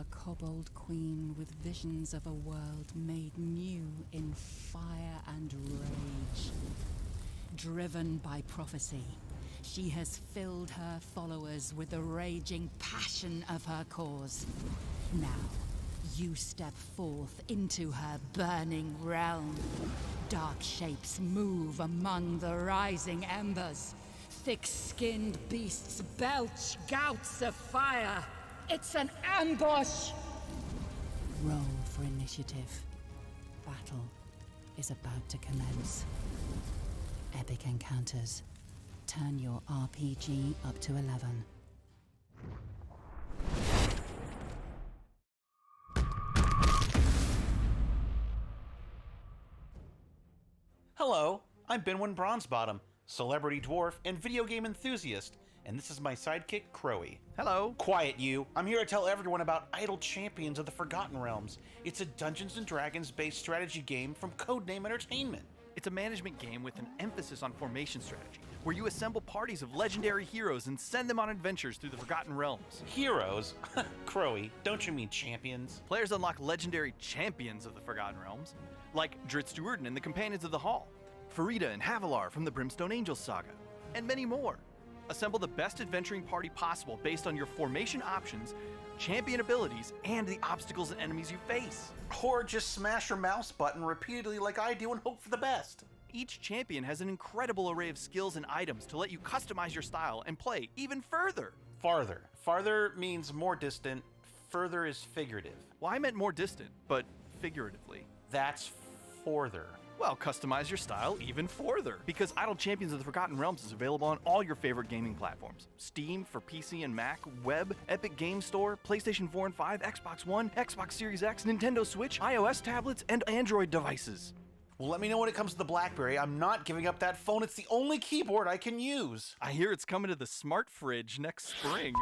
a kobold queen with visions of a world made new in fire and rage. Driven by prophecy, she has filled her followers with the raging passion of her cause. Now, you step forth into her burning realm. Dark shapes move among the rising embers. Thick-skinned beasts belch gouts of fire. It's an ambush! Roll for initiative. Battle is about to commence. Epic encounters. Turn your RPG up to 11. Hello, I'm Benwin Bronzebottom, celebrity dwarf and video game enthusiast, and this is my sidekick, Crowy. Hello. Quiet, you. I'm here to tell everyone about Idle Champions of the Forgotten Realms. It's a Dungeons & Dragons-based strategy game from Codename Entertainment. It's a management game with an emphasis on formation strategy, where you assemble parties of legendary heroes and send them on adventures through the Forgotten Realms. Heroes? Crowy, don't you mean champions? Players unlock legendary champions of the Forgotten Realms, like Dritz Duerden and the Companions of the Hall, Farida and Havilar from the Brimstone Angels saga, and many more. Assemble the best adventuring party possible based on your formation options, champion abilities, and the obstacles and enemies you face. Or just smash your mouse button repeatedly like I do and hope for the best. Each champion has an incredible array of skills and items to let you customize your style and play even further. Farther. Farther means more distant, further is figurative. Well, I meant more distant, but figuratively. That's further. Well, customize your style even further, because Idle Champions of the Forgotten Realms is available on all your favorite gaming platforms. Steam for PC and Mac, Web, Epic Game Store, PlayStation 4 and 5, Xbox One, Xbox Series X, Nintendo Switch, iOS tablets, and Android devices. Well, let me know when it comes to the BlackBerry. I'm not giving up that phone. It's the only keyboard I can use. I hear it's coming to the smart fridge next spring.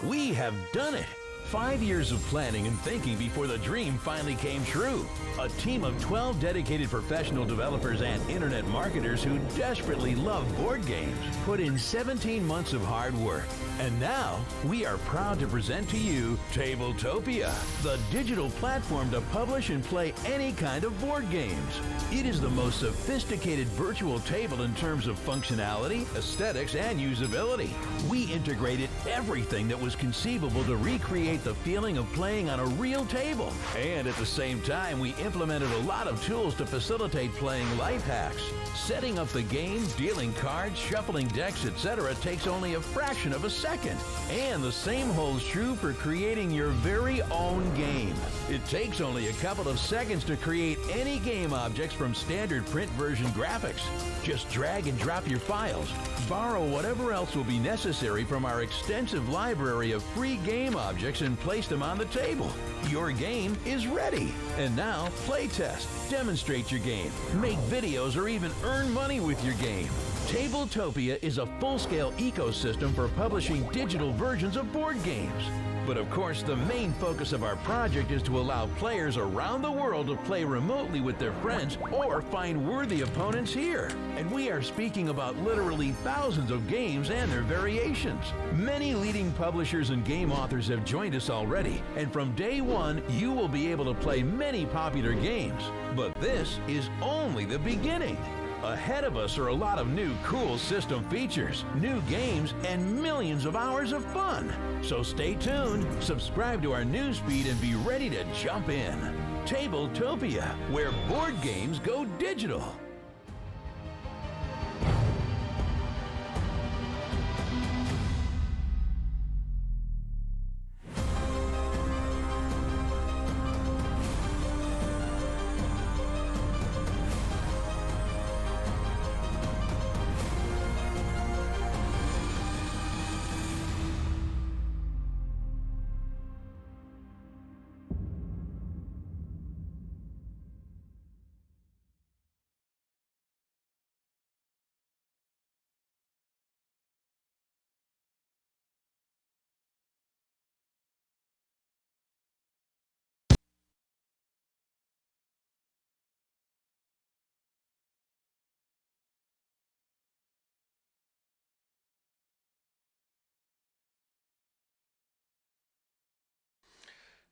We have done it! 5 years of planning and thinking before the dream finally came true. A team of 12 dedicated professional developers and internet marketers who desperately love board games put in 17 months of hard work. And now, we are proud to present to you Tabletopia, the digital platform to publish and play any kind of board games. It is the most sophisticated virtual table in terms of functionality, aesthetics, and usability. We integrated everything that was conceivable to recreate the feeling of playing on a real table. And at the same time, we implemented a lot of tools to facilitate playing life hacks. Setting up the game, dealing cards, shuffling decks, etc. takes only a fraction of a second. And the same holds true for creating your very own game. It takes only a couple of seconds to create any game objects from standard print version graphics. Just drag and drop your files, borrow whatever else will be necessary from our extensive library of free game objects and place them on the table. Your game is ready. And now, playtest, demonstrate your game, make videos, or even earn money with your game. Tabletopia is a full-scale ecosystem for publishing digital versions of board games. But of course, the main focus of our project is to allow players around the world to play remotely with their friends or find worthy opponents here. And we are speaking about literally thousands of games and their variations. Many leading publishers and game authors have joined us already, and from day one, you will be able to play many popular games. But this is only the beginning. Ahead of us are a lot of new cool system features, new games, and millions of hours of fun. So stay tuned, subscribe to our newsfeed, and be ready to jump in. Tabletopia, where board games go digital.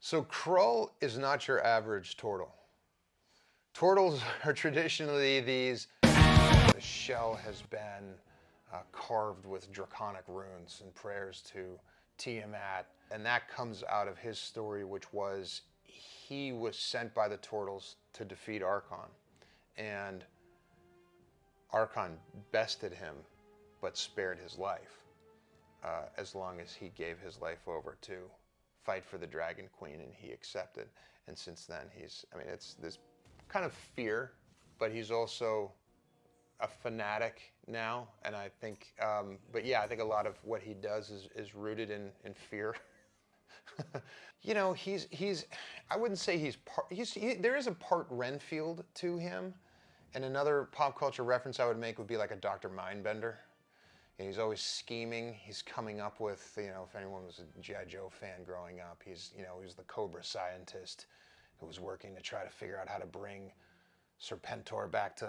So Krull is not your average turtle. Turtles are traditionally these. The shell has been carved with draconic runes and prayers to Tiamat, and that comes out of his story, which was he was sent by the turtles to defeat Archon, and Archon bested him, but spared his life as long as he gave his life over to fight for the Dragon Queen, and he accepted. And since then, it's this kind of fear, but he's also a fanatic now. And I think, but yeah, I think a lot of what he does is rooted in fear. You know, I wouldn't say there is a part Renfield to him. And another pop culture reference I would make would be like a Dr. Mindbender. And he's always scheming. He's coming up with, you know, if anyone was a G.I. Joe fan growing up, he's the Cobra scientist who was working to try to figure out how to bring Serpentor back to,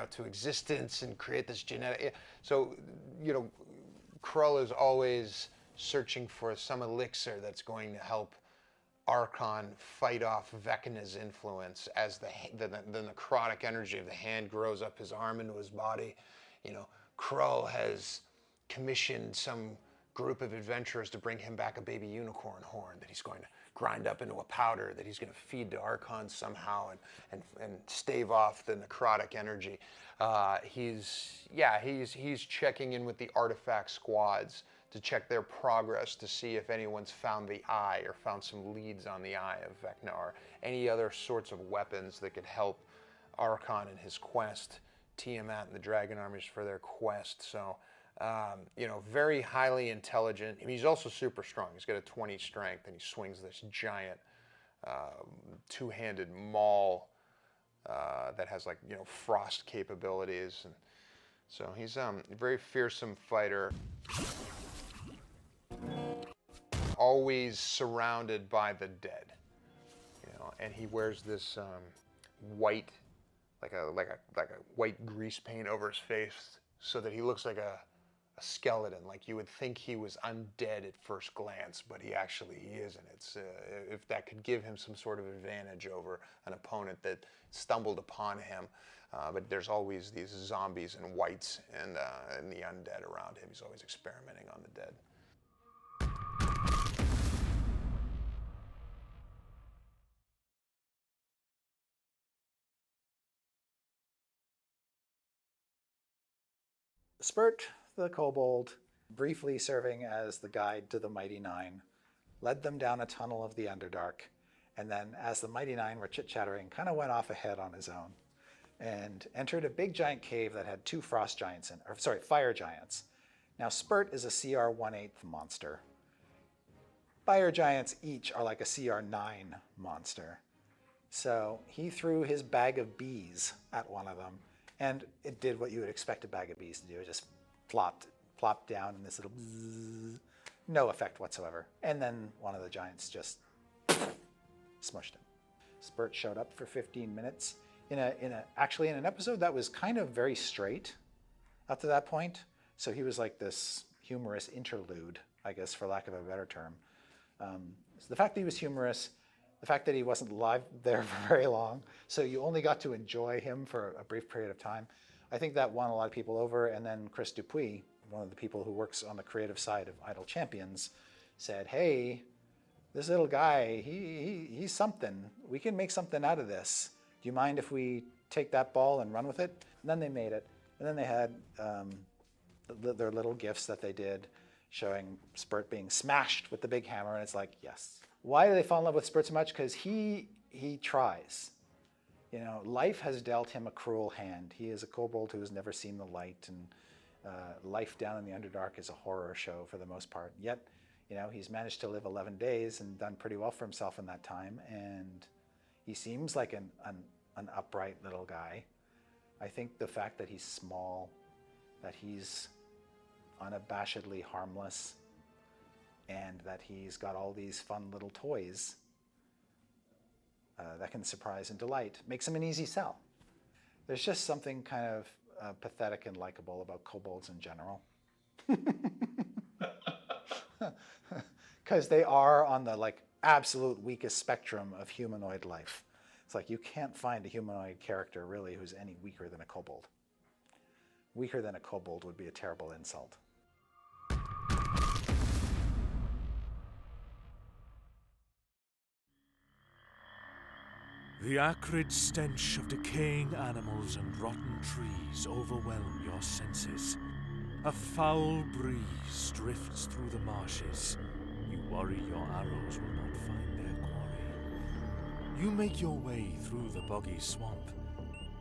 to existence and create this genetic. So, Krull is always searching for some elixir that's going to help Archon fight off Vecna's influence as the necrotic energy of the hand grows up his arm into his body. Krull has commissioned some group of adventurers to bring him back a baby unicorn horn that he's going to grind up into a powder that he's going to feed to Archon somehow and stave off the necrotic energy. He's checking in with the artifact squads to check their progress to see if anyone's found the eye or found some leads on the eye of Vecna or any other sorts of weapons that could help Archon in his quest, Tiamat and the Dragon armies for their quest. So, very highly intelligent. I mean, he's also super strong. He's got a 20 strength and he swings this giant two-handed maul that has frost capabilities. And so he's a very fearsome fighter. Always surrounded by the dead, and he wears this white, like a white grease paint over his face, so that he looks like a skeleton. Like you would think he was undead at first glance, but he isn't. It's if that could give him some sort of advantage over an opponent that stumbled upon him. But there's always these zombies and whites and the undead around him. He's always experimenting on the dead. Spurt, the kobold, briefly serving as the guide to the Mighty Nine, led them down a tunnel of the Underdark, and then, as the Mighty Nine were chit-chattering, kind of went off ahead on his own, and entered a big giant cave that had two fire giants. Now, Spurt is a CR 1/8 monster. Fire giants each are like a CR 9 monster. So he threw his bag of bees at one of them, and it did what you would expect a bag of bees to do. It just plopped down in this little bzzz, no effect whatsoever. And then one of the giants just smushed him. Spurt showed up for 15 minutes actually in an episode that was kind of very straight up to that point. So he was like this humorous interlude, I guess, for lack of a better term. So the fact that he was humorous, the fact that he wasn't live there for very long, so you only got to enjoy him for a brief period of time, I think that won a lot of people over. And then Chris Dupuis, one of the people who works on the creative side of Idle Champions, said, hey, this little guy, he's something. We can make something out of this. Do you mind if we take that ball and run with it? And then they made it. And then they had their little gifts that they did showing Spurt being smashed with the big hammer. And it's like, yes. Why do they fall in love with Spurt so much? Because he tries. Life has dealt him a cruel hand. He is a kobold who has never seen the light, and life down in the Underdark is a horror show for the most part. Yet, he's managed to live 11 days and done pretty well for himself in that time, and he seems like an upright little guy. I think the fact that he's small, that he's unabashedly harmless, and that he's got all these fun little toys that can surprise and delight makes him an easy sell. There's just something kind of pathetic and likable about kobolds in general. Because they are on the absolute weakest spectrum of humanoid life. It's like you can't find a humanoid character really who's any weaker than a kobold. Weaker than a kobold would be a terrible insult. The acrid stench of decaying animals and rotten trees overwhelm your senses. A foul breeze drifts through the marshes. You worry your arrows will not find their quarry. You make your way through the boggy swamp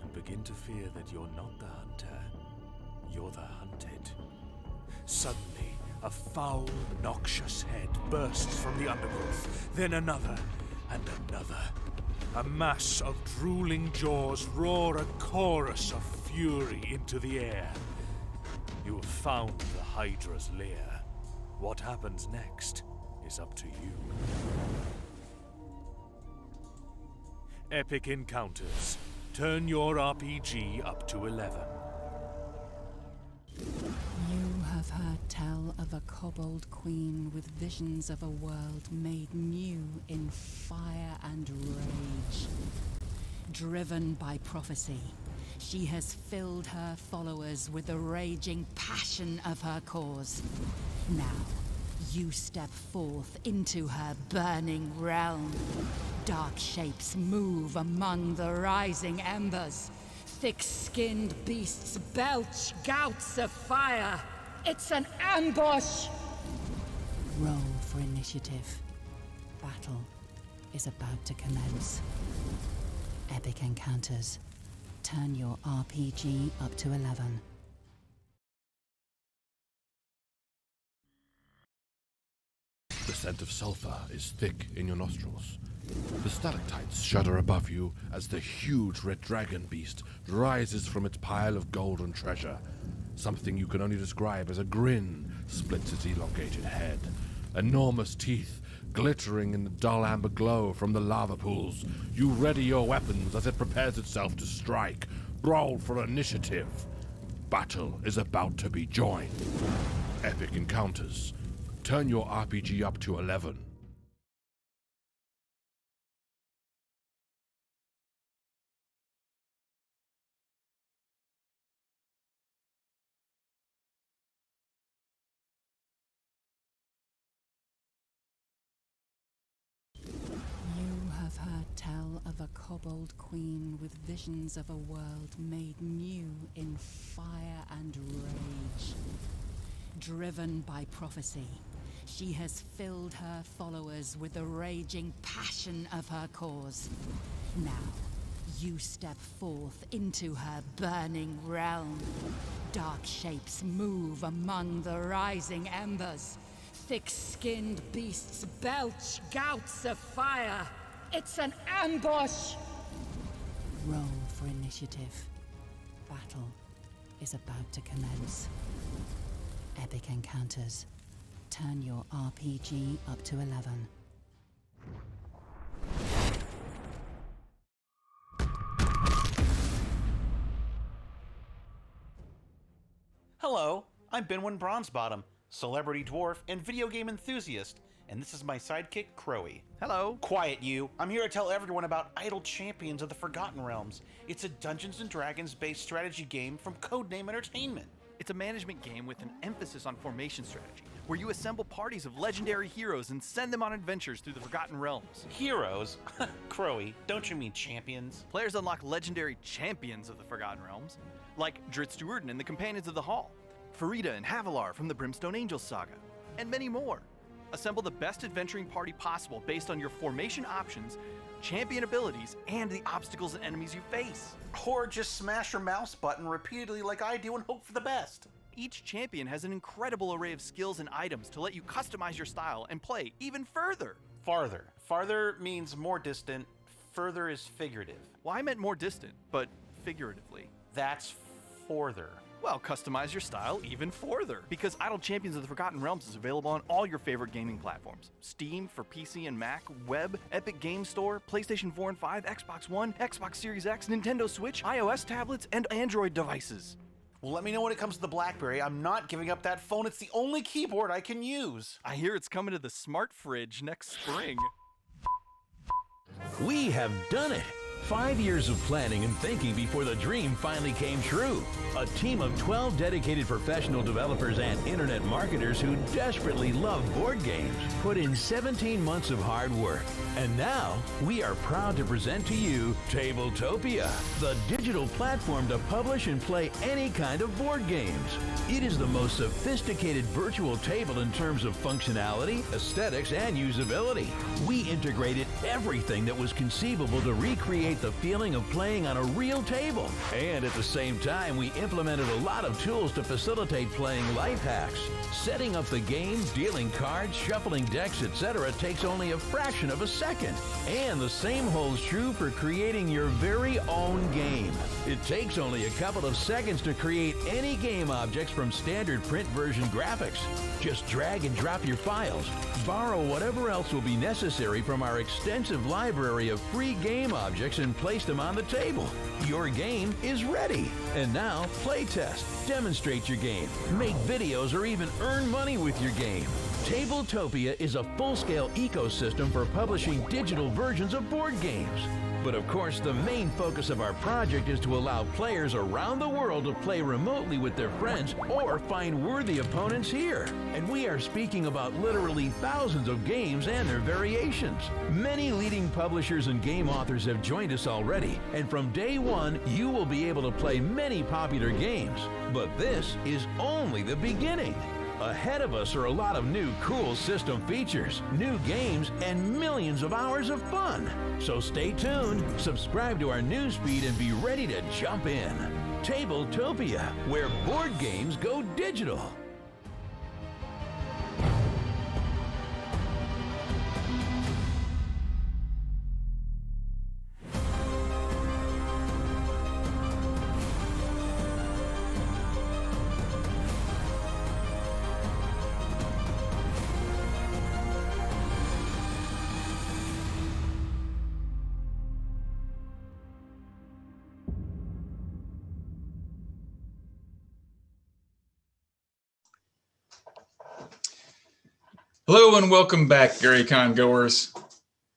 and begin to fear that you're not the hunter, you're the hunted. Suddenly, a foul, noxious head bursts from the undergrowth, then another and another. A mass of drooling jaws roar a chorus of fury into the air. You have found the Hydra's lair. What happens next is up to you. Epic Encounters. Turn your RPG up to 11. You have heard tell of a kobold queen with visions of a world made new in fire and rage. Driven by prophecy, she has filled her followers with the raging passion of her cause. Now, you step forth into her burning realm. Dark shapes move among the rising embers. Thick-skinned beasts belch gouts of fire. It's an ambush! Roll for initiative. Battle is about to commence. Epic Encounters. Turn your RPG up to 11. The scent of sulfur is thick in your nostrils. The stalactites shudder above you as the huge red dragon beast rises from its pile of golden treasure. Something you can only describe as a grin splits its elongated head. Enormous teeth glittering in the dull amber glow from the lava pools. You ready your weapons as it prepares itself to strike. Roll for initiative. Battle is about to be joined. Epic Encounters. Turn your RPG up to 11. Tell of a kobold queen with visions of a world made new in fire and rage. Driven by prophecy, she has filled her followers with the raging passion of her cause. Now, you step forth into her burning realm. Dark shapes move among the rising embers. Thick-skinned beasts belch gouts of fire. It's an ambush! Roll for initiative. Battle is about to commence. Epic Encounters. Turn your RPG up to 11. Hello, I'm Benwin Bronzebottom, celebrity dwarf and video game enthusiast, and this is my sidekick, Crowy. Hello. Quiet, you. I'm here to tell everyone about Idle Champions of the Forgotten Realms. It's a Dungeons & Dragons-based strategy game from Codename Entertainment. It's a management game with an emphasis on formation strategy, where you assemble parties of legendary heroes and send them on adventures through the Forgotten Realms. Heroes? Crowy, don't you mean champions? Players unlock legendary champions of the Forgotten Realms, like Dritz and the Companions of the Hall, Farida and Havilar from the Brimstone Angels saga, and many more. Assemble the best adventuring party possible based on your formation options, champion abilities, and the obstacles and enemies you face. Or just smash your mouse button repeatedly like I do and hope for the best. Each champion has an incredible array of skills and items to let you customize your style and play even further. Farther. Farther means more distant, further is figurative. Well, I meant more distant, but figuratively. That's forther. Well, customize your style even further, because Idle Champions of the Forgotten Realms is available on all your favorite gaming platforms. Steam for PC and Mac, web, Epic Game Store, PlayStation 4 and 5, Xbox One, Xbox Series X, Nintendo Switch, iOS tablets, and Android devices. Well, let me know when it comes to the BlackBerry. I'm not giving up that phone. It's the only keyboard I can use. I hear it's coming to the smart fridge next spring. We have done it. 5 years of planning and thinking before the dream finally came true. A team of 12 dedicated professional developers and internet marketers who desperately love board games put in 17 months of hard work. And now, we are proud to present to you Tabletopia, the digital platform to publish and play any kind of board games. It is the most sophisticated virtual table in terms of functionality, aesthetics, and usability. We integrated everything that was conceivable to recreate the feeling of playing on a real table. And at the same time, we implemented a lot of tools to facilitate playing life hacks. Setting up the game, dealing cards, shuffling decks, etc. takes only a fraction of a second. And the same holds true for creating your very own game. It takes only a couple of seconds to create any game objects from standard print version graphics. Just drag and drop your files, borrow whatever else will be necessary from our extensive library of free game objects and place them on the table. Your game is ready. And now, play test, demonstrate your game, make videos, or even earn money with your game. Tabletopia is a full-scale ecosystem for publishing digital versions of board games. But of course, the main focus of our project is to allow players around the world to play remotely with their friends or find worthy opponents here. And we are speaking about literally thousands of games and their variations. Many leading publishers and game authors have joined us already, and from day one, you will be able to play many popular games. But this is only the beginning. Ahead of us are a lot of new cool system features, new games, and millions of hours of fun. So stay tuned, subscribe to our newsfeed, and be ready to jump in. Tabletopia, where board games go digital. Hello and welcome back, GaryCon goers.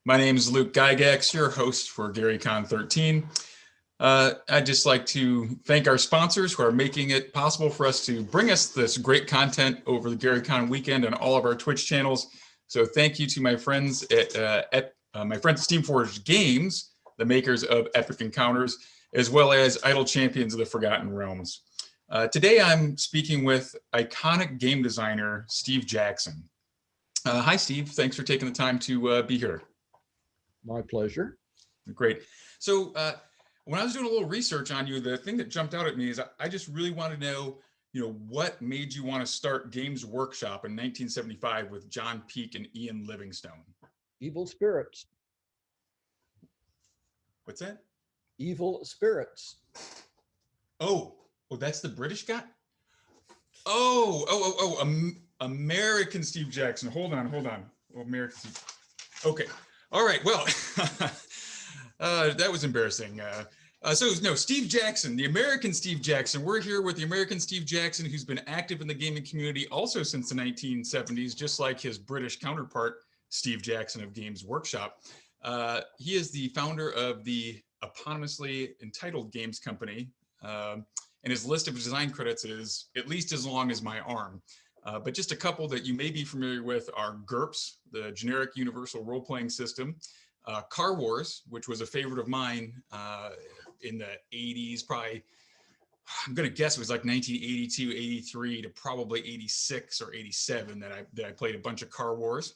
My name is Luke Gygax, your host for GaryCon 13. I'd just like to thank our sponsors who are making it possible for us to bring us this great content over the GaryCon weekend on all of our Twitch channels. So thank you to my friends at Steamforged Games, the makers of Epic Encounters, as well as Idle Champions of the Forgotten Realms. Today I'm speaking with iconic game designer Steve Jackson. Hi, Steve. Thanks for taking the time to be here. My pleasure. Great. So when I was doing a little research on you, the thing that jumped out at me is I just really want to know, what made you want to start Games Workshop in 1975 with John Peake and Ian Livingstone? Evil spirits. What's that? Evil spirits. Oh, that's the British guy? American Steve Jackson. Hold on. American Steve. Okay. All right. Well, that was embarrassing. Steve Jackson, the American Steve Jackson. We're here with the American Steve Jackson, who's been active in the gaming community also since the 1970s, just like his British counterpart, Steve Jackson of Games Workshop. He is the founder of the eponymously entitled games company, and his list of design credits is at least as long as my arm. But just a couple that you may be familiar with are GURPS, the generic universal role-playing system, Car Wars, which was a favorite of mine in the 80s, probably, I'm going to guess it was like 1982, 83 to probably 86 or 87 that I played a bunch of Car Wars.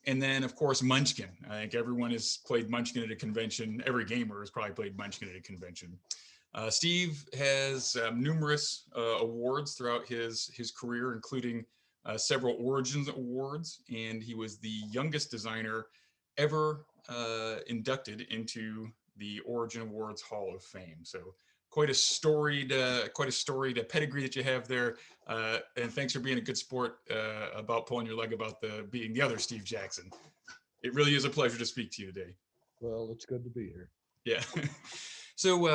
And then, of course, Munchkin. I think everyone has played Munchkin at a convention. Every gamer has probably played Munchkin at a convention. Steve has numerous awards throughout his career, including several Origins Awards, and he was the youngest designer ever inducted into the Origin Awards Hall of Fame. So quite a storied pedigree that you have there. And thanks for being a good sport about pulling your leg about being the other Steve Jackson. It really is a pleasure to speak to you today. Well, it's good to be here. Yeah. So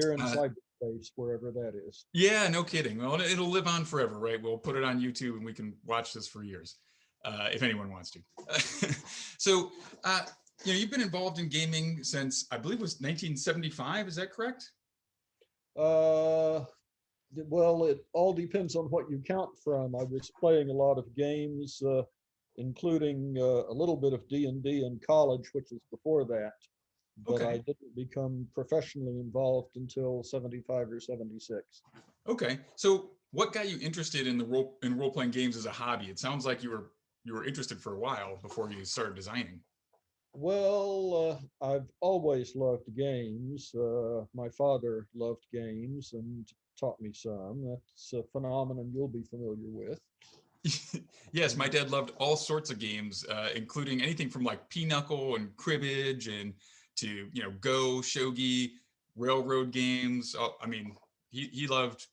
here in cyberspace, wherever that is. Yeah, no kidding. Well, it'll live on forever, right? We'll put it on YouTube and we can watch this for years, if anyone wants to. So You've been involved in gaming since, I believe it was 1975. Is that correct? Well, it all depends on what you count from. I was playing a lot of games, including a little bit of D&D in college, which was before that. But Okay. I didn't become professionally involved until 75 or 76. Okay. So what got you interested in role-playing games as a hobby? It sounds like you were interested for a while before you started designing. Well, I've always loved games. My father loved games and taught me some. That's a phenomenon you'll be familiar with. Yes, my dad loved all sorts of games, including anything from like pinochle and cribbage and to Go, shogi, railroad games. Oh, I mean, he loved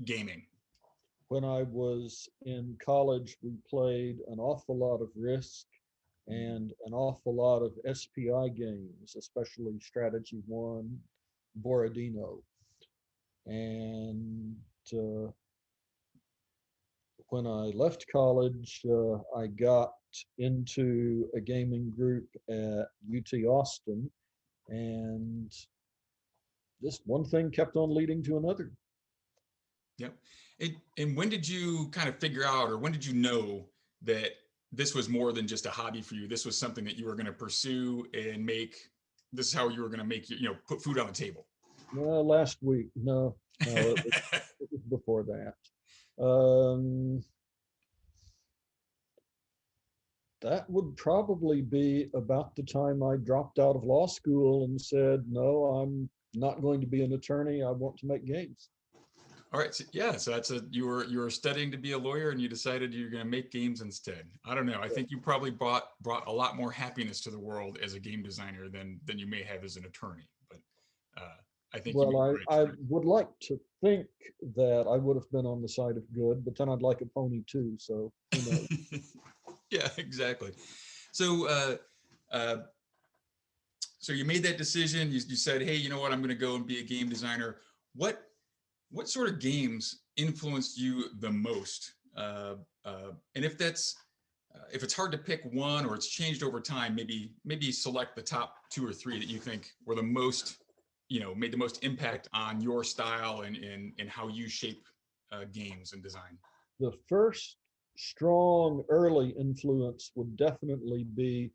gaming. When I was in college, we played an awful lot of Risk and an awful lot of SPI games, especially Strategy 1, Borodino. And when I left college, I got into a gaming group at UT Austin, and just one thing kept on leading to another. Yep. And when did you kind of figure out, or when did you know that this was more than just a hobby for you? This was something that you were going to pursue and this is how you were going to make, put food on the table. Well, last week, no, it was before that. That would probably be about the time I dropped out of law school and said, no, I'm not going to be an attorney. I want to make games. All right. So, yeah. So you were studying to be a lawyer and you decided you're going to make games instead. I don't know. I think you probably brought a lot more happiness to the world as a game designer than you may have as an attorney. But I think. Well, I would like to think that I would have been on the side of good, but then I'd like a pony too. So who knows? Yeah, exactly. So so you made that decision. You said, hey, you know what? I'm going to go and be a game designer. What sort of games influenced you the most? And if it's hard to pick one or it's changed over time, maybe select the top 2 or 3 that you think were the most, made the most impact on your style and how you shape games and design. The first strong early influence would definitely be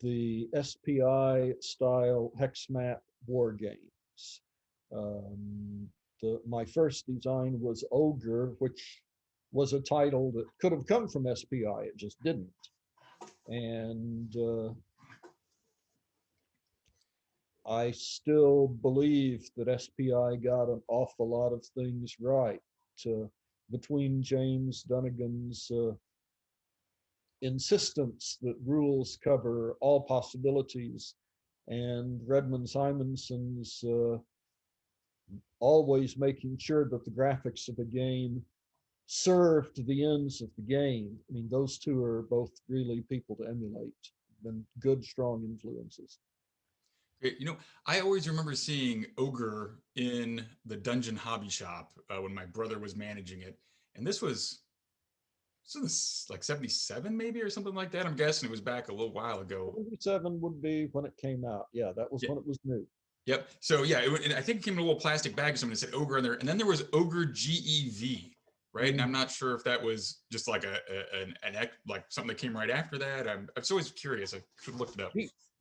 the SPI style hex map war games. My first design was Ogre, which was a title that could have come from SPI. It just didn't. And I still believe that SPI got an awful lot of things right. Between James Dunnigan's insistence that rules cover all possibilities and Redmond Simonson's always making sure that the graphics of the game served the ends of the game. I mean, those two are both really people to emulate and good, strong influences. I always remember seeing Ogre in the Dungeon Hobby Shop when my brother was managing it. And this was like 77 maybe or something like that. I'm guessing it was back a little while ago. 77 would be when it came out. Yeah, that was when it was new. Yep. So yeah, and I think it came in a little plastic bag or something that said Ogre in there. And then there was Ogre GEV, right? Mm-hmm. And I'm not sure if that was just like like something that came right after that. I'm always curious. I should have looked it up.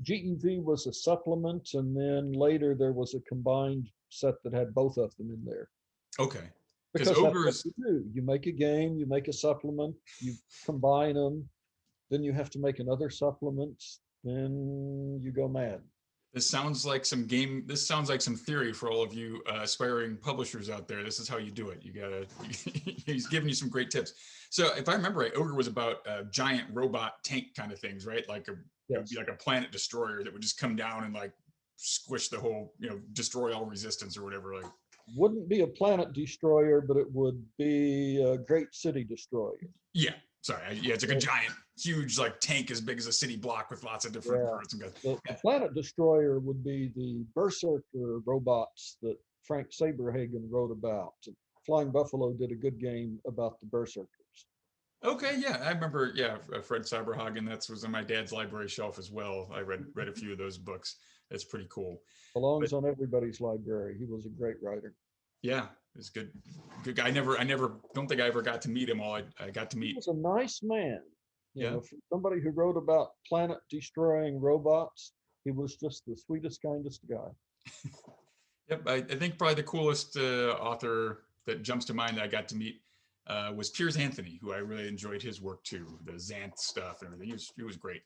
GEV was a supplement, and then later there was a combined set that had both of them in there. Okay. Because Ogre is you make a game, you make a supplement, you combine them, then you have to make another supplement, then you go mad. This sounds like some theory for all of you aspiring publishers out there. This is how you do it. He's giving you some great tips. So if I remember right, Ogre was about giant robot tank kind of things, right? It would be like a planet destroyer that would just come down and like squish the whole, destroy all resistance or whatever. Like, wouldn't be a planet destroyer, but it would be a great city destroyer. Yeah. Sorry. Yeah, it's like a giant, huge, like tank as big as a city block with lots of different parts and guys. The planet destroyer would be the Berserker robots that Frank Saberhagen wrote about. Flying Buffalo did a good game about the Berserkers. Okay, yeah, I remember. Yeah, Fred Cyberhagen. That was on my dad's library shelf as well. I read a few of those books. That's pretty cool. But Belongs on everybody's library. He was a great writer. yeah, it's good. Good guy. I never don't think I ever got to meet him. All I got to He meet. was a nice man. You Yeah. know, for somebody who wrote about planet destroying robots, he was just the sweetest, kindest guy. Yep. I think probably the coolest author that jumps to mind that I got to meet was Piers Anthony, who I really enjoyed his work too. The Xanth stuff and everything. He was great.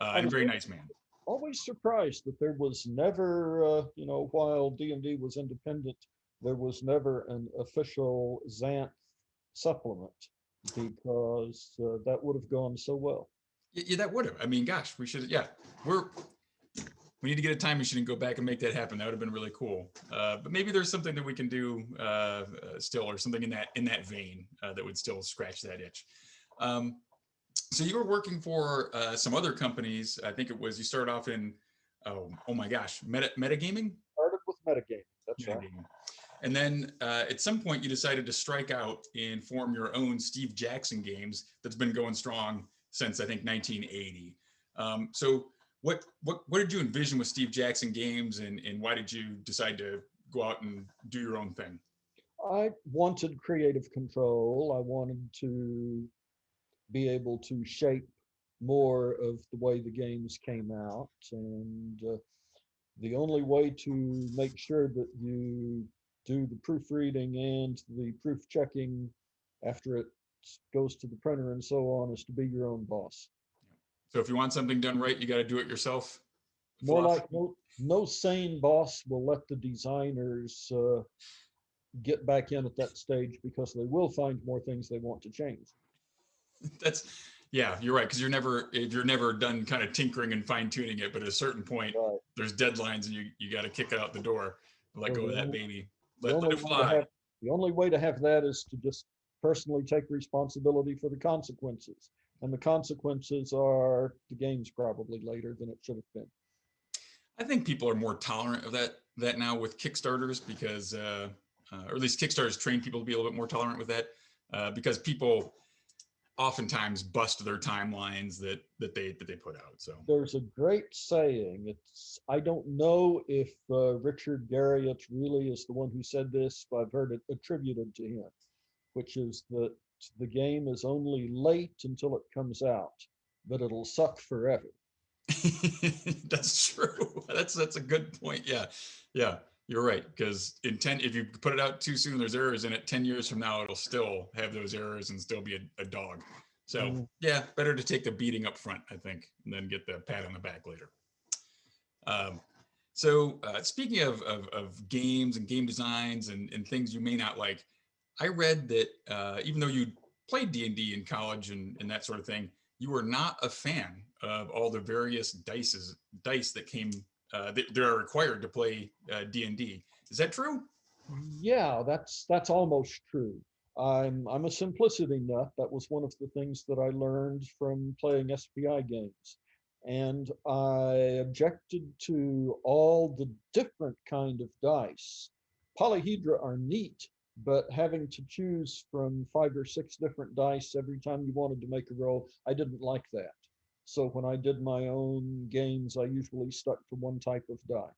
I And a was very nice man. always surprised that there was never, while D&D was independent, there was never an official Xanth supplement because that would have gone so well. Yeah, that would have. I mean, gosh, we should. Yeah, we need to get a time machine and go back and make that happen. That would have been really cool. But maybe there's something that we can do still, or something in that vein that would still scratch that itch. So you were working for some other companies. I think it was you started off in oh my gosh, metagaming. Started with metagaming. That's right. Metagaming. And then at some point you decided to strike out and form your own Steve Jackson Games that's been going strong since I think 1980. So what did you envision with Steve Jackson Games, and why did you decide to go out and do your own thing? I wanted creative control. I wanted to be able to shape more of the way the games came out. And the only way to make sure that you do the proofreading and the proof checking after it goes to the printer and so on is to be your own boss. So if you want something done right, you got to do it yourself. More like no sane boss will let the designers get back in at that stage because they will find more things they want to change. Yeah, you're right, because you're never done kind of tinkering and fine tuning it, but at a certain point Right. there's deadlines and you got to kick it out the door, let go of that baby, let it The fly. only way to have that is to just personally take responsibility for the consequences. And the consequences are the game's probably later than it should have been. I think people are more tolerant of that now with Kickstarters because, or at least Kickstarters train people to be a little bit more tolerant with that because people oftentimes bust their timelines that they put out. So there's a great saying. I don't know if Richard Garriott really is the one who said this, but I've heard it attributed to him, which is that the game is only late until it comes out, but it'll suck forever. That's true. That's a good point. Yeah, you're right. Because if you put it out too soon, there's errors in it. 10 years from now, it'll still have those errors and still be a dog. So yeah, better to take the beating up front, I think, and then get the pat on the back later. So speaking of games and game designs and things you may not like, I read that even though you played D&D in college and that sort of thing, you were not a fan of all the various dice that came that are required to play D&D. Is that true? Yeah, that's almost true. I'm a simplicity nut. That was one of the things that I learned from playing SPI games. And I objected to all the different kind of dice. Polyhedra are neat, but having to choose from 5 or 6 different dice every time you wanted to make a roll, I didn't like that. So when I did my own games, I usually stuck to one type of die.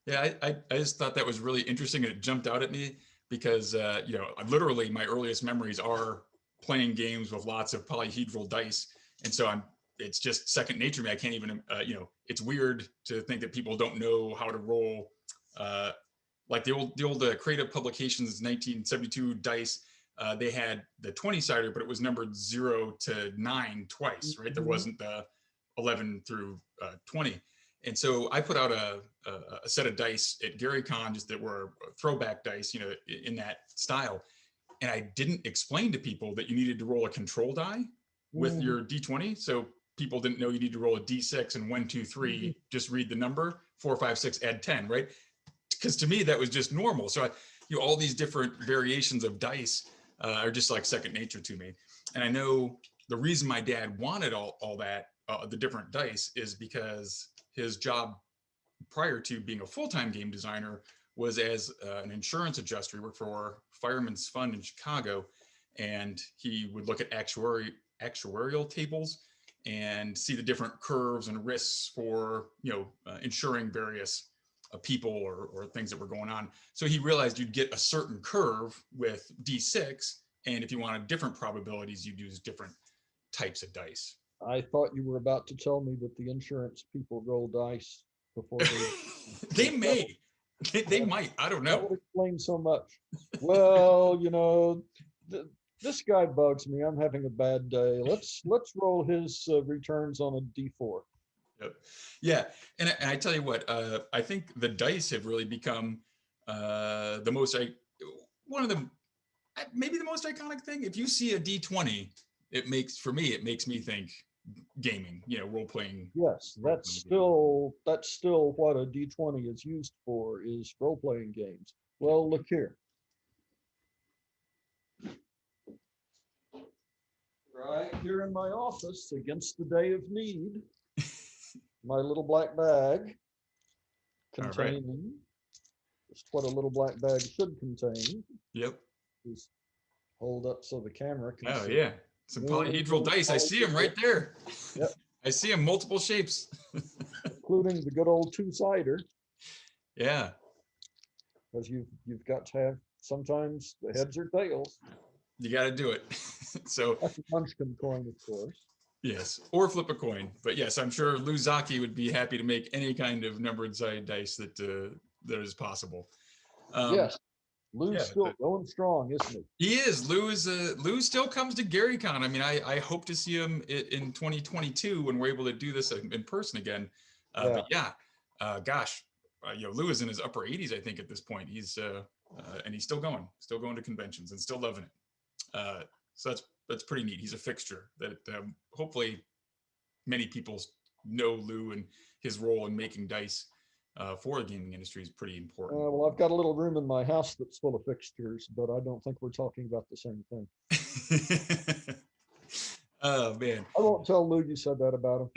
Yeah, I just thought that was really interesting, and it jumped out at me because literally my earliest memories are playing games with lots of polyhedral dice, and so it's just second nature to me. I can't even it's weird to think that people don't know how to roll like the old Creative Publications 1972 dice. They had the 20-sider, but it was numbered 0 to 9 twice, right? There wasn't the 11 through 20. And so I put out a set of dice at GaryCon just that were throwback dice, in that style. And I didn't explain to people that you needed to roll a control die with your D20. So people didn't know you need to roll a D6 and 1, 2, 3, just read the number, 4, 5, 6, add 10, right? Because to me, that was just normal. So all these different variations of dice are just like second nature to me. And I know the reason my dad wanted all that, the different dice, is because his job prior to being a full-time game designer was as an insurance adjuster. He worked for Fireman's Fund in Chicago. and he would look at actuarial tables and see the different curves and risks for insuring various people or things that were going on. So he realized you'd get a certain curve with D6, and if you wanted different probabilities, you'd use different types of dice. I thought you were about to tell me that the insurance people roll dice before they. They may. They might. I don't That know. would explain so much. Well, this guy bugs me. I'm having a bad day. Let's roll his returns on a D4. Yep. Yeah, and I tell you what, I think the dice have really become the most one of the maybe the most iconic thing. If you see a D20, it makes me think gaming, role playing. Yes, that's still what a D20 is used for, is role playing games. Well, look here. Right here in my office, against the day of need, my little black bag containing just what a little black bag should contain. Yep. Just hold up so the camera can Oh see. yeah, some polyhedral dice. I see them right there. Yep. I see them multiple shapes, including the good old two-sider. Yeah. Because you've got to have sometimes the heads or tails. You got to do it. So that's a Munchkin coin, of course. Yes, or flip a coin. But yes, I'm sure Lou Zaki would be happy to make any kind of numbered side dice that is possible. Yes, Lou's still going strong, isn't he? He is. Lou still comes to GaryCon. I mean, I hope to see him in 2022 when we're able to do this in person again. But yeah, gosh, Lou is in his upper 80s, I think, at this point. He's and he's still going to conventions and still loving it. So that's pretty neat. He's a fixture that hopefully many people know. Lou and his role in making dice for the gaming industry is pretty important. Well, I've got a little room in my house that's full of fixtures, but I don't think we're talking about the same thing. Oh man! I won't tell Lou you said that about him.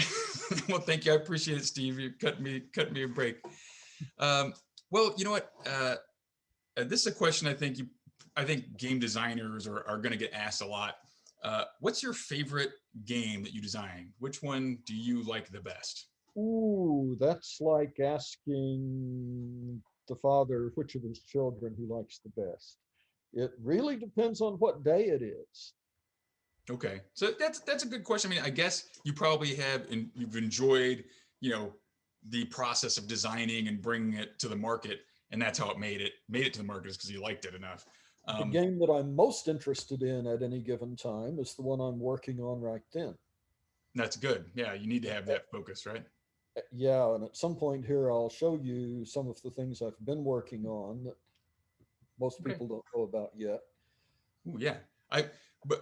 Well, thank you. I appreciate it, Steve. You cut me a break. Well, you know what? This is a question I think game designers are going to get asked a lot. What's your favorite game that you design? Which one do you like the best? Ooh, that's like asking the father which of his children he likes the best. It really depends on what day it is. Okay, so that's a good question. I mean, I guess you probably you've enjoyed, the process of designing and bringing it to the market, and that's how it made it to the market, is because you liked it enough. The game that I'm most interested in at any given time is the one I'm working on right then. That's good. Yeah, you need to have that focus, right? Yeah, and at some point here, I'll show you some of the things I've been working on that most people don't know about yet. Ooh, yeah,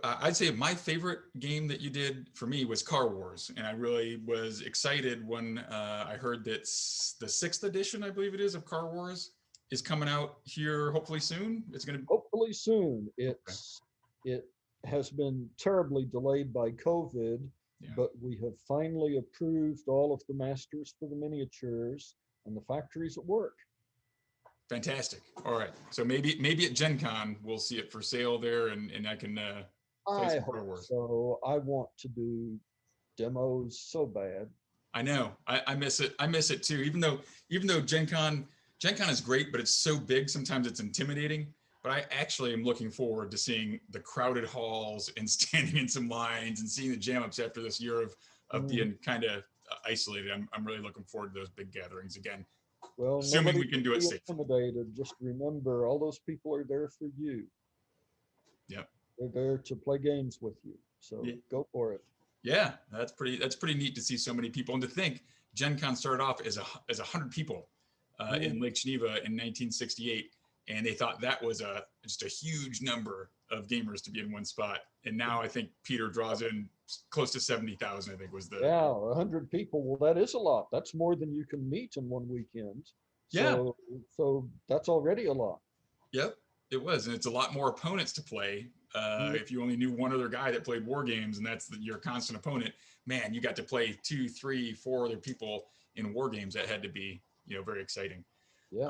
I'd say my favorite game that you did for me was Car Wars, and I really was excited when I heard that the 6th edition, I believe it is, of Car Wars is coming out here hopefully soon. It's going to hopefully soon. It has been terribly delayed by COVID, but we have finally approved all of the masters for the miniatures, and the factory's at work. Fantastic. All right, so maybe at Gen Con we'll see it for sale there, and I can play some Car Wars. So I want to do demos so bad. I know. I miss it. I miss it too. Even though Gen Con is great, but it's so big, sometimes it's intimidating. But I actually am looking forward to seeing the crowded halls and standing in some lines and seeing the jam ups after this year of being kind of isolated. I'm really looking forward to those big gatherings again. Well, assuming we can do it safely. Intimidated. Just remember, all those people are there for you. Yep. They're there to play games with you. So go for it. Yeah, that's pretty neat to see so many people, and to think Gen Con started off as 100 people in Lake Geneva in 1968, and they thought that was just a huge number of gamers to be in one spot. And now I think Peter draws in close to 70,000. I think was the 100 people. Well, that is a lot. That's more than you can meet in one weekend. So that's already a lot. Yep, it was, and it's a lot more opponents to play. If you only knew one other guy that played war games, and that's your constant opponent, man, you got to play 2, 3, 4 other people in war games. That had to be, very exciting. Yeah.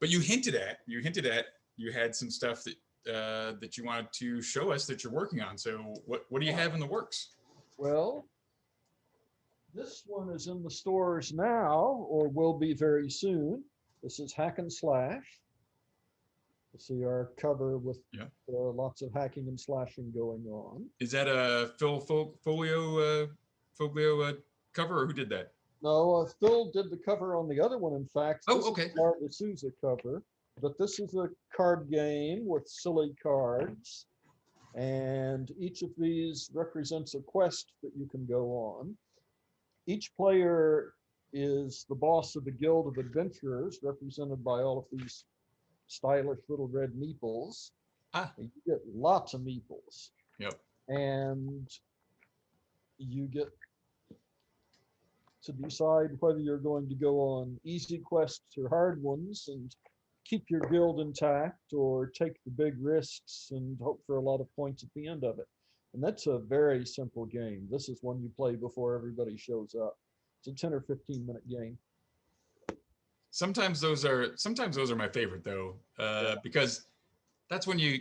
But you hinted at you had some stuff that that you wanted to show us that you're working on. So what do you have in the works? Well, this one is in the stores now, or will be very soon. This is Hack and Slash. You see our cover with lots of hacking and slashing going on. Is that a Phil Folio cover, or who did that? No, Phil did the cover on the other one. In fact, Oh, this okay. is our D'Souza cover. But this is a card game with silly cards, and each of these represents a quest that you can go on. Each player is the boss of the Guild of Adventurers, represented by all of these stylish little red meeples. And you get lots of meeples. Yep. And you get to decide whether you're going to go on easy quests or hard ones and keep your guild intact, or take the big risks and hope for a lot of points at the end of it. And that's a very simple game. This is one you play before everybody shows up. It's a 10 or 15-minute game. Sometimes those are my favorite though, because that's when you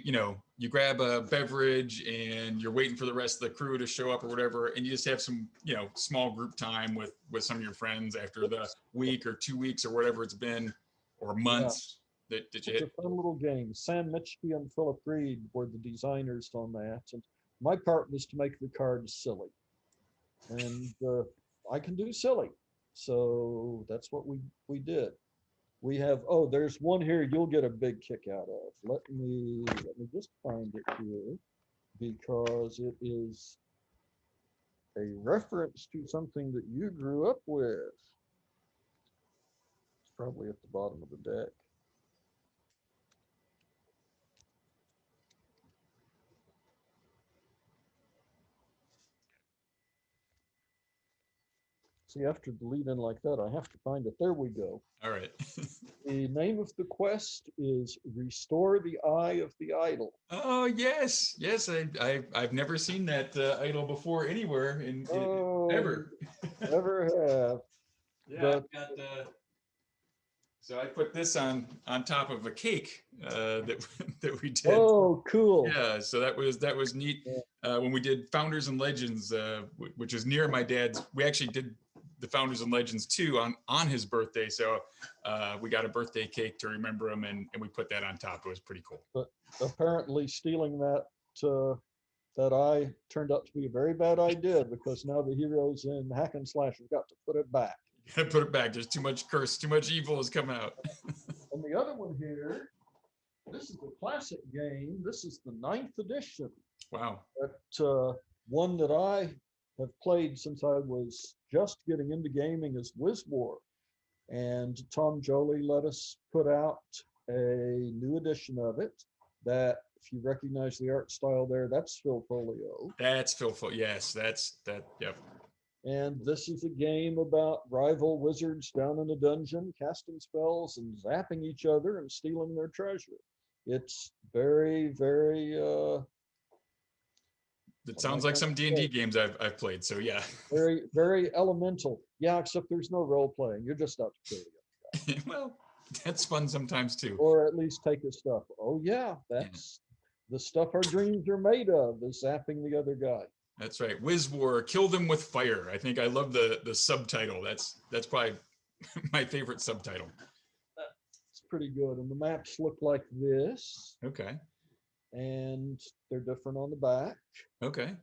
grab a beverage and you're waiting for the rest of the crew to show up or whatever, and you just have some small group time with some of your friends after the week or 2 weeks or whatever it's been, or months. That you hit. It's a fun little game. Sam Mitchke and Philip Reed were the designers on that, and my part was to make the cards silly, and I can do silly, so that's what we did. We have, there's one here you'll get a big kick out of. Let me just find it here, because it is a reference to something that you grew up with. It's probably at the bottom of the deck. See, after the lead in like that, I have to find it. There we go. All right. The name of the quest is Restore the Eye of the Idol. Oh, yes. I've never seen that idol before anywhere ever. Never have. Yeah, so I put this on top of a cake that we did. Oh, cool. Yeah, so that was neat. When we did Founders and Legends, which is near my dad's, we actually did the Founders and Legends 2 on his birthday. So we got a birthday cake to remember him, and we put that on top. It was pretty cool. But apparently stealing that eye turned out to be a very bad idea, because now the heroes in Hack and Slash have got to put it back. Put it back. There's too much curse, too much evil has come out. And the other one here, this is a classic game. This is the 9th edition. Wow. That one that I have played since I was just getting into gaming is Wiz War. And Tom Jolie let us put out a new edition of it that, if you recognize the art style there, that's Phil Folio. That's Phil Folio. Yes, yep. And this is a game about rival wizards down in a dungeon, casting spells and zapping each other and stealing their treasure. It's very, very... it sounds like some D&D games I've played, so yeah. Very, very elemental. Yeah, except there's no role playing. You're just out to kill the other guy. Well, that's fun sometimes too. Or at least take his stuff. Oh yeah, that's the stuff our dreams are made of, is zapping the other guy. That's right. Wiz War, Kill Them with Fire. I think I love the subtitle. That's probably my favorite subtitle. It's pretty good. And the maps look like this. Okay. And they're different on the back. Okay.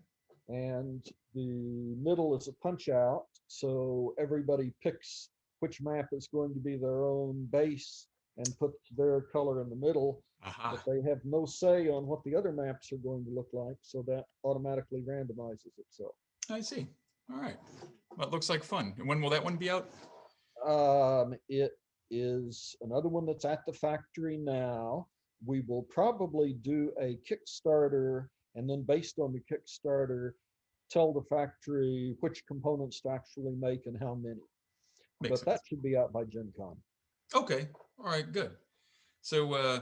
And the middle is a punch out. So everybody picks which map is going to be their own base and put their color in the middle. Aha. But they have no say on what the other maps are going to look like, so that automatically randomizes itself. I see. All right. Well, it looks like fun. And when will that one be out? It is another one that's at the factory now. We will probably do a Kickstarter, and then based on the Kickstarter, tell the factory which components to actually make and how many. Makes But that should be out by Gen Con. Okay. All right, good. So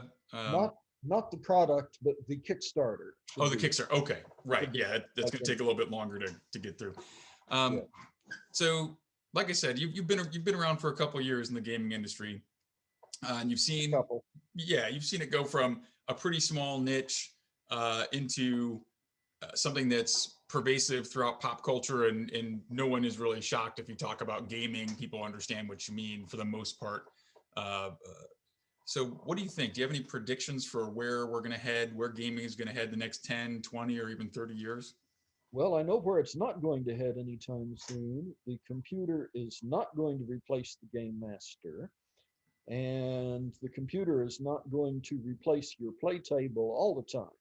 not the product, but the Kickstarter. Oh, the Kickstarter. Okay. Right. Yeah, that's going to take a little bit longer to get through. So like I said, you've been around for a couple of years in the gaming industry. And you've seen, couple. yeah, you've seen it go from a pretty small niche into something that's pervasive throughout pop culture, and no one is really shocked if you talk about gaming. People understand what you mean for the most part. Uh, so what do you think? Do you have any predictions for where we're going to head, where gaming is going to head the next 10, 20, or even 30 years? Well, I know where it's not going to head anytime soon. The computer is not going to replace the game master, and the computer is not going to replace your play table all the time.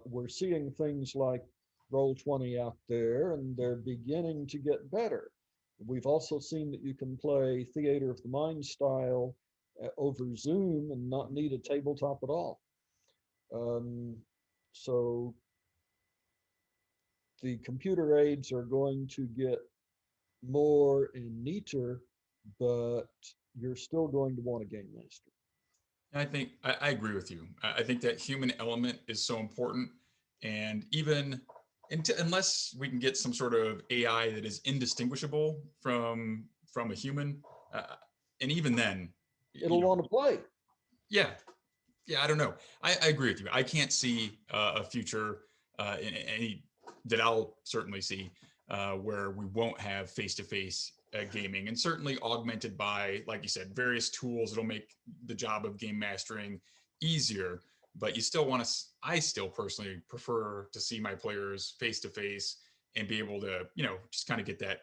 We're seeing things like Roll20 out there, and they're beginning to get better. We've also seen that you can play Theater of the Mind style over Zoom and not need a tabletop at all. Um, so the computer aids are going to get more and neater, but you're still going to want a game master. I think I agree with you. I think that human element is so important, and even unless we can get some sort of AI that is indistinguishable from a human, and even then, It'll want to play. yeah, yeah, I don't know. I agree with you. I can't see a future in any that I'll certainly see where we won't have face-to-face gaming, and certainly augmented by, like you said, various tools that'll make the job of game mastering easier. But you still want to. I still personally prefer to see my players face-to-face and be able to, just kind of get that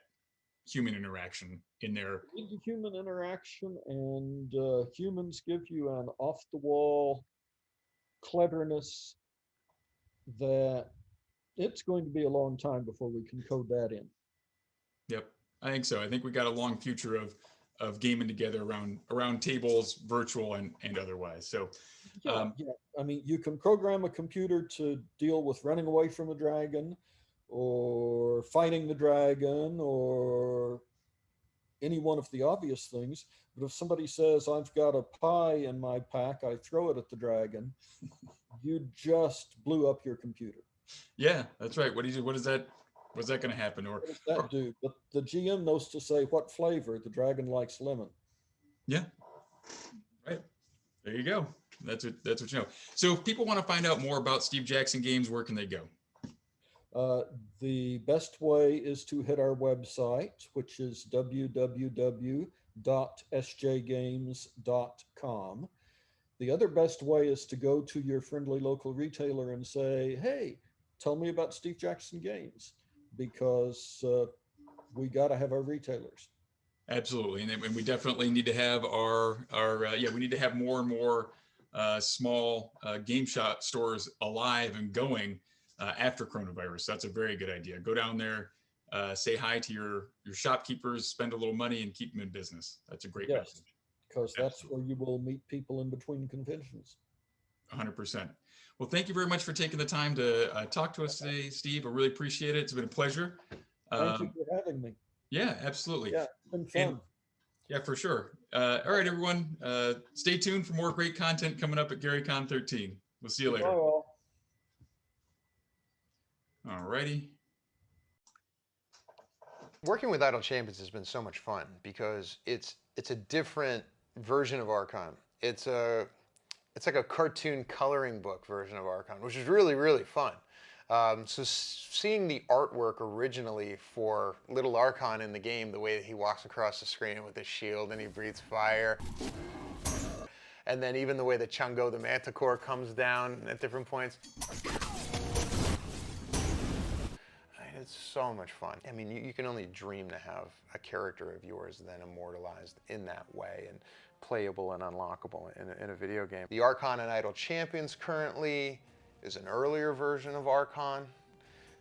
human interaction in there. You need the human interaction, and humans give you an off-the-wall cleverness that it's going to be a long time before we can code that in. Yep, I think so. I think we got a long future of gaming together around tables, virtual and otherwise. So, yeah. I mean, you can program a computer to deal with running away from a dragon, or fighting the dragon, or any one of the obvious things. But if somebody says, "I've got a pie in my pack," I throw it at the dragon, you just blew up your computer. Yeah, that's right. What is that? What's that going to happen? What does that do? But the GM knows to say what flavor. The dragon likes lemon. Yeah, right. There you go. That's what you know. So if people want to find out more about Steve Jackson Games, where can they go? The best way is to hit our website, which is www.sjgames.com. The other best way is to go to your friendly local retailer and say, "Hey, tell me about Steve Jackson Games," because we got to have our retailers. Absolutely, and we definitely need to have our we need to have more and more small game shop stores alive and going after coronavirus. That's a very good idea. Go down there, say hi to your shopkeepers, spend a little money, and keep them in business. That's a great message. Because that's where you will meet people in between conventions. 100%. Well, thank you very much for taking the time to talk to us today, Steve. I really appreciate it. It's been a pleasure. Thank you for having me. Yeah, absolutely. Yeah, it's been fun. Yeah, for sure. All right, everyone. Stay tuned for more great content coming up at GaryCon 13. We'll see you later. Bye all. All righty. Working with Idle Champions has been so much fun because it's a different version of Archon. It's like a cartoon coloring book version of Archon, which is really, really fun. So seeing the artwork originally for Little Archon in the game, the way that he walks across the screen with his shield and he breathes fire, and then even the way that Chungo the Manticore comes down at different points. It's so much fun. I mean, you can only dream to have a character of yours then immortalized in that way and playable and unlockable in a video game. The Archon and Idle Champions currently is an earlier version of Archon,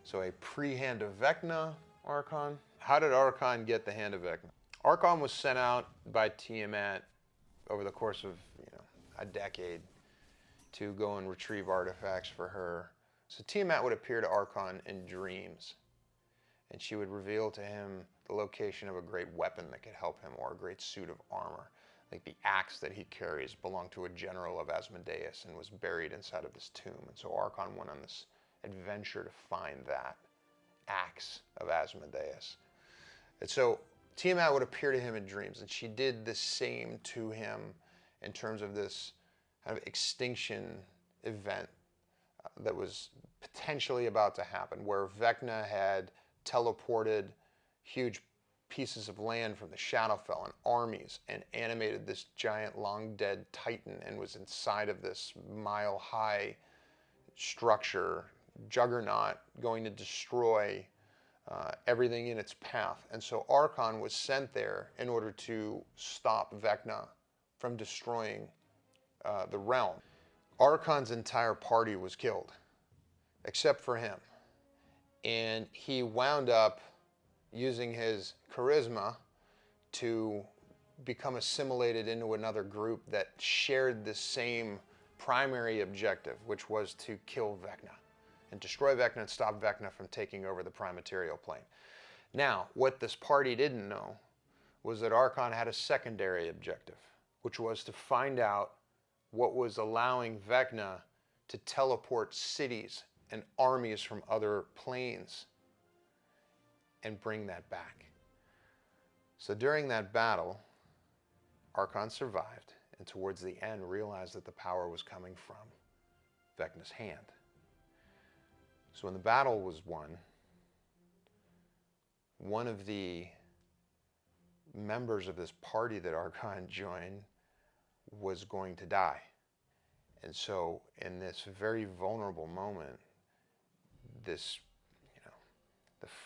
so a pre-Hand of Vecna Archon. How did Archon get the Hand of Vecna? Archon was sent out by Tiamat over the course of a decade to go and retrieve artifacts for her. So Tiamat would appear to Archon in dreams, and she would reveal to him the location of a great weapon that could help him, or a great suit of armor. Like the axe that he carries belonged to a general of Asmodeus and was buried inside of this tomb. And so Archon went on this adventure to find that axe of Asmodeus. And so Tiamat would appear to him in dreams, and she did the same to him in terms of this kind of extinction event that was potentially about to happen, where Vecna had teleported huge pieces of land from the Shadowfell and armies and animated this giant long-dead titan and was inside of this mile-high structure, juggernaut, going to destroy everything in its path. And so Archon was sent there in order to stop Vecna from destroying the realm. Archon's entire party was killed, except for him. And he wound up using his charisma to become assimilated into another group that shared the same primary objective, which was to kill Vecna and destroy Vecna and stop Vecna from taking over the prime material plane. Now, what this party didn't know was that Archon had a secondary objective, which was to find out what was allowing Vecna to teleport cities and armies from other planes and bring that back. So during that battle, Archon survived, and towards the end realized that the power was coming from Vecna's hand. So when the battle was won, one of the members of this party that Archon joined was going to die. And so in this very vulnerable moment, the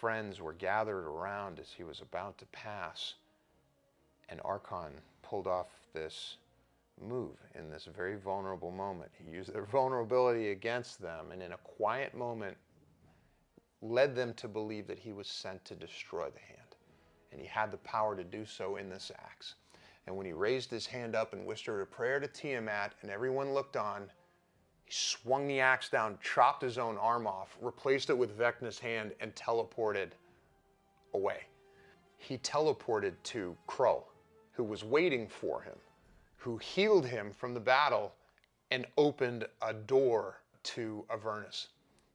friends were gathered around as he was about to pass, and Archon pulled off this move in this very vulnerable moment. He used their vulnerability against them, and in a quiet moment led them to believe that he was sent to destroy the hand. And he had the power to do so in this axe. And when he raised his hand up and whispered a prayer to Tiamat and everyone looked on, he swung the axe down, chopped his own arm off, replaced it with Vecna's hand, and teleported away. He teleported to Krull, who was waiting for him, who healed him from the battle and opened a door to Avernus,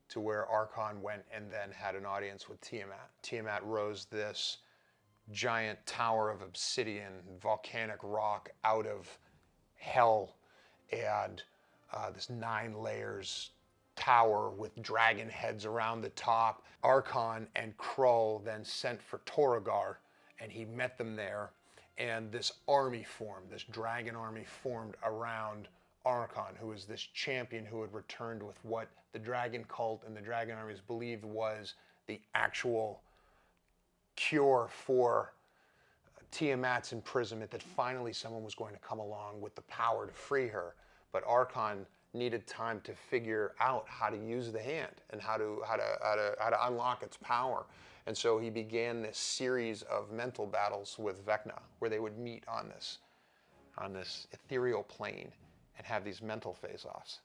to where Archon went and then had an audience with Tiamat. Tiamat rose this giant tower of obsidian, volcanic rock out of hell, and this 9 layers tower with dragon heads around the top. Archon and Krull then sent for Toragar, and he met them there, and this army formed, this dragon army formed around Archon, who was this champion who had returned with what the dragon cult and the dragon armies believed was the actual cure for Tiamat's imprisonment, that finally someone was going to come along with the power to free her. But Archon needed time to figure out how to use the hand and how to unlock its power. And so he began this series of mental battles with Vecna, where they would meet on this ethereal plane and have these mental face-offs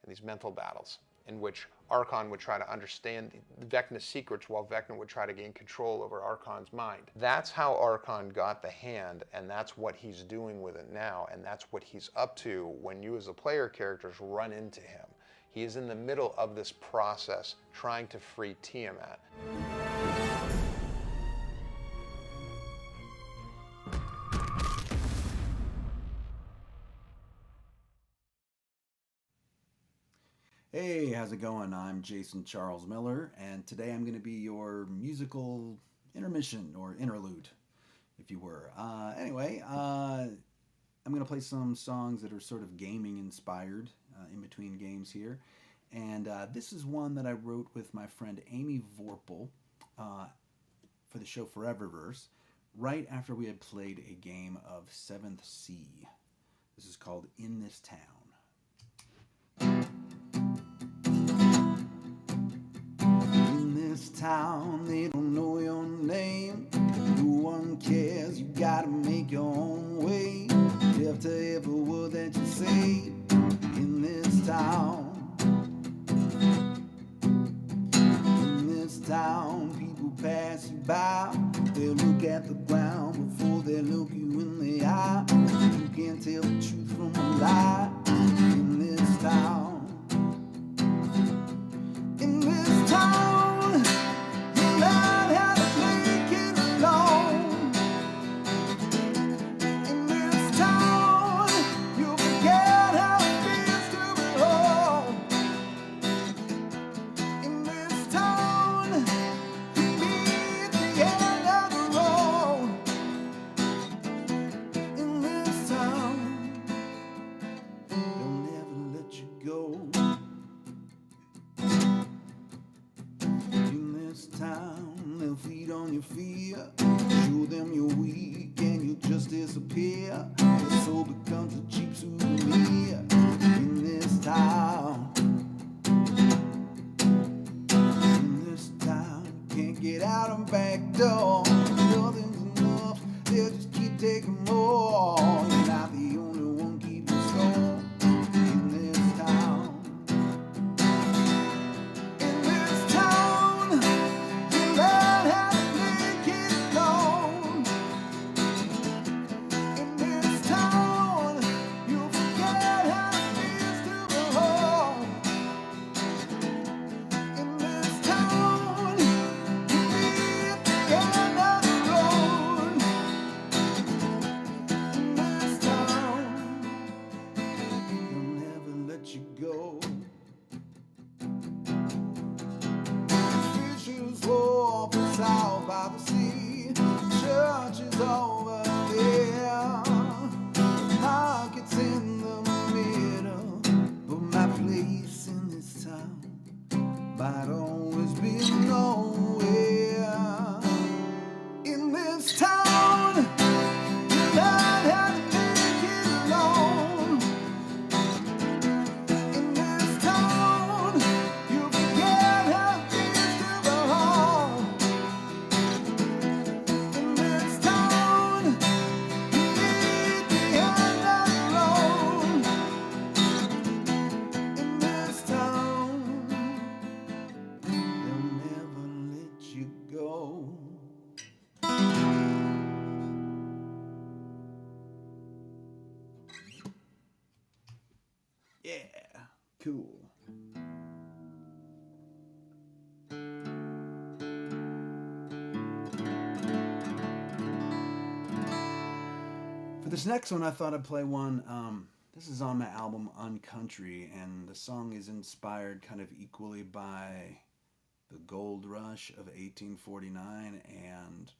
and these mental battles, in which Archon would try to understand Vecna's secrets while Vecna would try to gain control over Archon's mind. That's how Archon got the hand, and that's what he's doing with it now, and that's what he's up to when you as the player characters run into him. He is in the middle of this process trying to free Tiamat. Hey, how's it going? I'm Jason Charles Miller, and today I'm going to be your musical intermission, or interlude, if you were. Anyway, I'm going to play some songs that are sort of gaming inspired in between games here. And this is one that I wrote with my friend Amy Vorpal for the show Foreververse, right after we had played a game of 7th Sea. This is called In This Town. This town, they don't know your name. No one cares, you gotta make your own way. After every word that you say in this town. In this town, people pass you by. They'll look at the ground before they look you in the eye. You can't tell the truth from a lie in this town. In this town. you fear. Show them you're weak and you just disappear. Your soul becomes a cheap souvenir in this town. In this town, can't get out of back door. Nothing's enough, they'll just keep taking more. You're not the only one keeping score in this town. In this town, you learn how to make it alone. In this town, you forget how it feels to be home. In this town, you meet the end of the road. In this town, they'll never let you go. Fishers walk south by the sea. Church is over there. Market's in the middle. But my place in this town might always be nowhere. In this town, you learn how to make it alone. In this town, you forget how it feels to be home. In this town, you meet the end of the road. In this town, they'll never let you go. Yeah, cool. For this next one, I thought I'd play one. This is on my album Uncountry, and the song is inspired kind of equally by the gold rush of 1849 and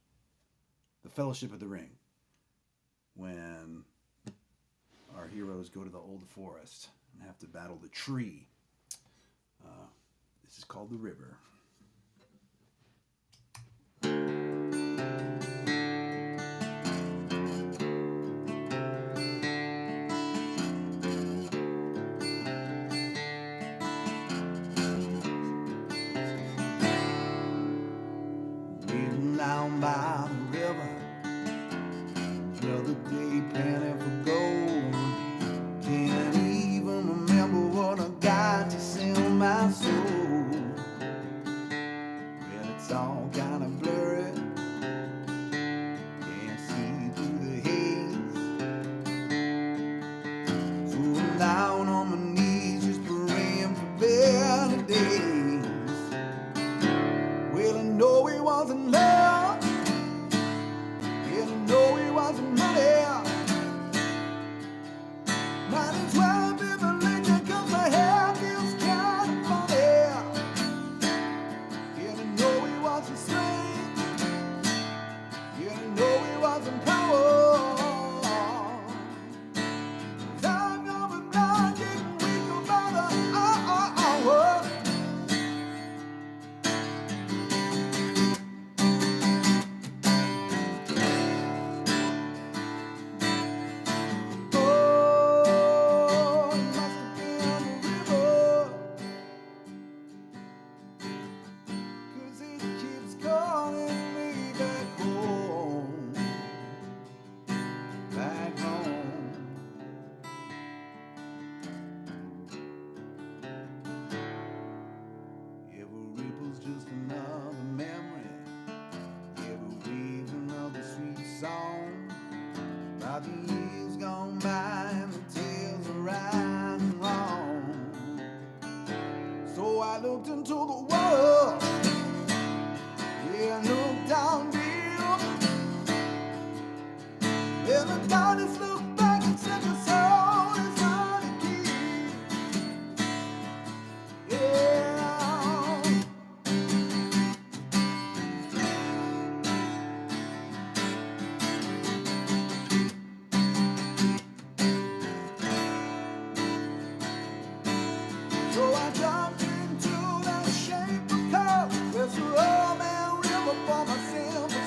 the Fellowship of the Ring, when our heroes go to the old forest and have to battle the tree. This is called The River. Waiting down by the river, another day panning for gold. Can't even remember what I got to sell my soul. Well, it's all kind of blurry, can't see through the haze. So I'm down on my knees just praying for better days. Well, I know it wasn't love, and I know it wasn't money. Might as well be the liquor, 'cause my hair feels kind of funny. And I know it wasn't strength, and I know it wasn't power. 'Cause I'm going down, getting weaker by the hour. Oh, it must have been the river, 'cause it keeps calling me back home, back home. Every ripple's just another memory, every wave's another sweet song. About the years gone by and the tales are right and wrong. So I looked into the world, yeah, I looked down deep. And the darkness looked back and said the soul is hard to keep. Yeah. So I jumped into that shape of cup. There's a old man river for my simple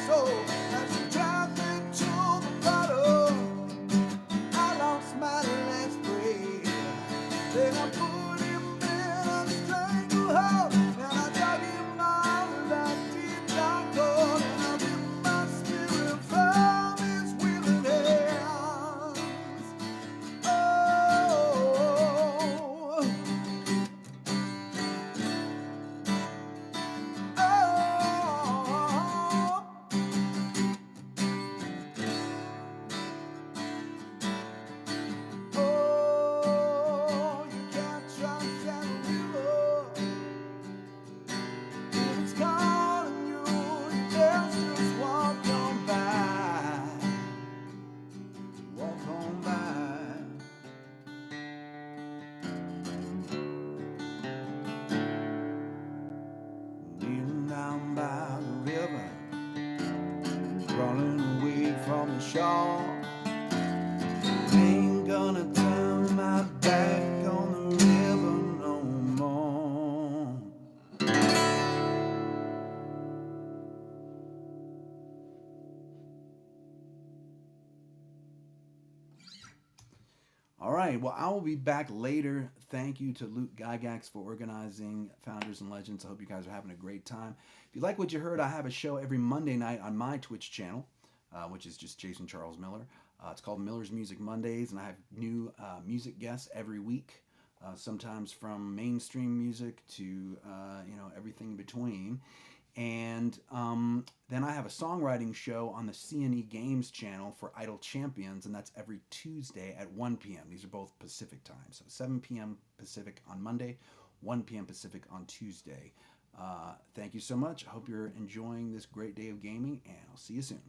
Then I put him in a stranglehold, and I dug him out of that deep dark hole, and I ripped my spirit from his willing hands. Oh, oh, you can't trust that river. If it's calling you, you best just walk on by. Walk on by. Kneeling down by the river, running away from the shore. Ain't gonna turn my back on the river no more. All right, well, I will be back later. Thank you to Luke Gygax for organizing Founders and Legends. I hope you guys are having a great time. If you like what you heard, I have a show every Monday night on my Twitch channel, which is just Jason Charles Miller. It's called Miller's Music Mondays, and I have new music guests every week, sometimes from mainstream music to everything in between. And then I have a songwriting show on the CNE Games channel for Idle Champions, and that's every Tuesday at 1 p.m. These are both Pacific time, so 7 p.m. Pacific on Monday, 1 p.m. Pacific on Tuesday. Thank you so much. I hope you're enjoying this great day of gaming, and I'll see you soon.